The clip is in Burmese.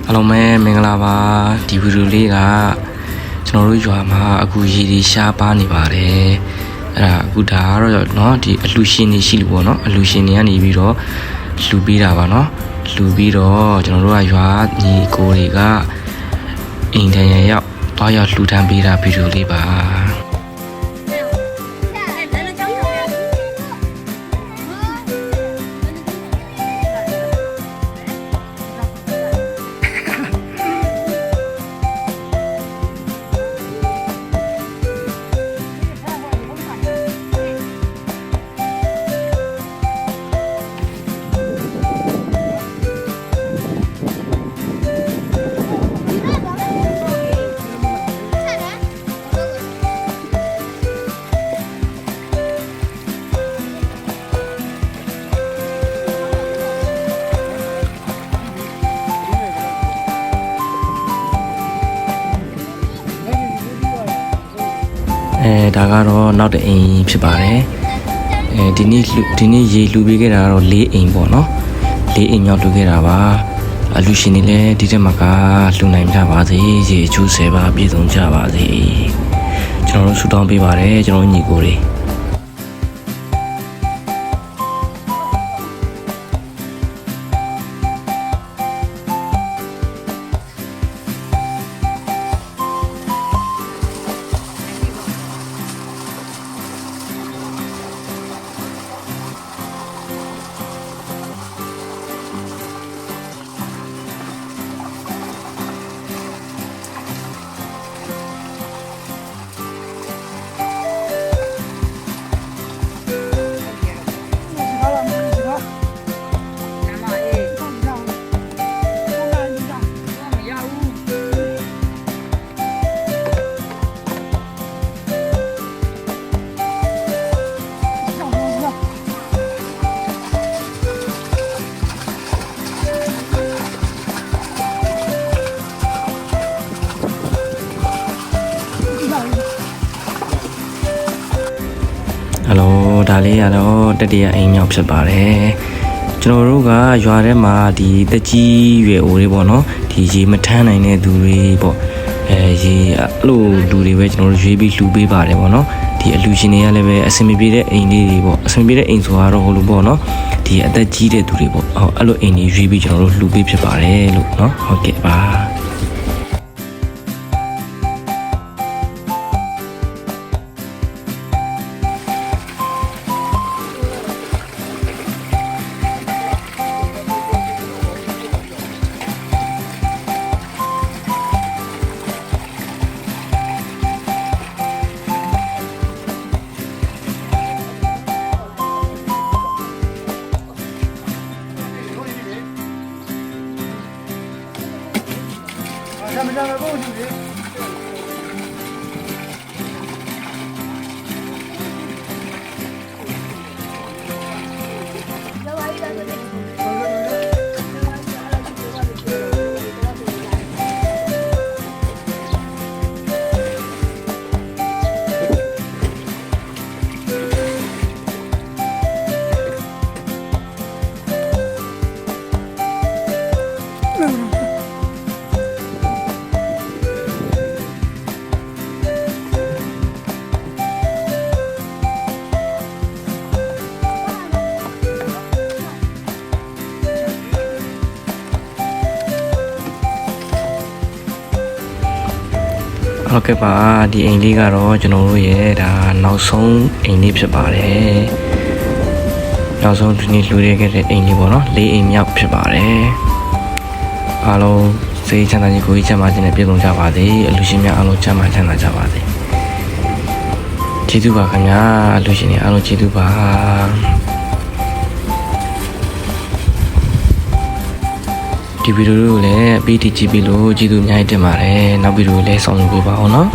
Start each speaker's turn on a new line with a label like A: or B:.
A: အားလုံးပဲမင်္ဂလာပါဒီဗီဒီယိုလေးကကျွန်တော်တို့ရွာမှာအခုရေတွေရှားပါနေပါတယ်အဲ့ဒါအခုဒါကတော့เนาะဒီအလှရှင်တွေရှိလို့ပေါ့เนาะအလှရှင်တွေကနေပြီးတော့လှူပေးတာပါเนาะလှူပြီးတော့ကျွန်တော်တို့ကရွာညီကိုတွေကအိမ်တန်ရရောက်တွားရောက်လှူဒန်းပေးတာဗီဒီယိုလေးပါဒါကတော့နောက်တစ်အိမ်ဖြစ်ပါတယ်ဒီနေ့ရေလှူပေးခဲ့တာကတော့၄အိမ်ပေါ့နော်၄အိမ်မြောက်လှူခဲ့တာပါအလှူရှင်တွေလည်းဒီတက်မှာကလှူနိုင်ကြပါစေရေအကျိုး10ပါပြည့်စုံကြပါစေကျွန်တော်တို့ဆုတောင်းပေးပါတယ်ကျွန်တော်ညီကိုတွေဒါလေးကတော့တတိယအိမ်မြောက်ဖြစ်ပါတယ်ကျွန်တော်တို့ကရွာထဲမှာဒီတက်ကြီးရွယ်အိုတွေပေါ့နော်ဒီရေမထမ်းနိုင်တဲ့သူတွေပေါ့ရေအဲ့လိုလူတွေပဲကျွန်တော်တို့ရွေးပြီးလှူပေးပါတယ်ပေါ့နော်ဒီအလှူရှင်တွေကလည်းပဲအဆင်မပြေတဲ့အိမ်လေးတွေပေါ့အဆင်မပြေတဲ့အိမ်ဆိုတော့ဟိုလိုပေါ့နော်ဒီအသက်ကြီးတဲ့သူတွေပေါ့အဲ့လိုအိမ်တွေရွေးပြီးကျွန်တော်တို့လှူပေးဖြစ်ပါတယ်လို့နော်ဟုတ်ကဲ့ပါဟုတ်ကဲ့ပါဒီအိမ်လေးကတော့ကျွန်တော်တို့ရဲ့ဒါနောက်ဆုံးအိမ်လေးဖြစ်ပါတယ်နောက်ဆုံးဒီနေ့လှူရခဲ့တဲ့အိမ်လေးပေါ့နော်၄အိမ်မြောက်ဖြစ်ပါတယ်အားလုံးစိတ်ချမ်းသာခြင်းကိုယ်ကြီးချမ်းသာခြင်းနဲ့ပြည့်စုံကြပါစေအလူရှင်များအားလုံးချမ်းသာချမ်းသာကြပါစေကျေးဇူးပါခင်ဗျာအလူရှင်တွေအားလုံးကျေးဇူးပါဒီဗီဒီယိုကိုလည်းပြီးတီးကြည့်ပြီးလို့ကျေးဇူးအများကြီးတင်ပါတယ်နောက်ဗီဒီယိုလည်းဆောင်ရွက်ပေးပါအောင်နော်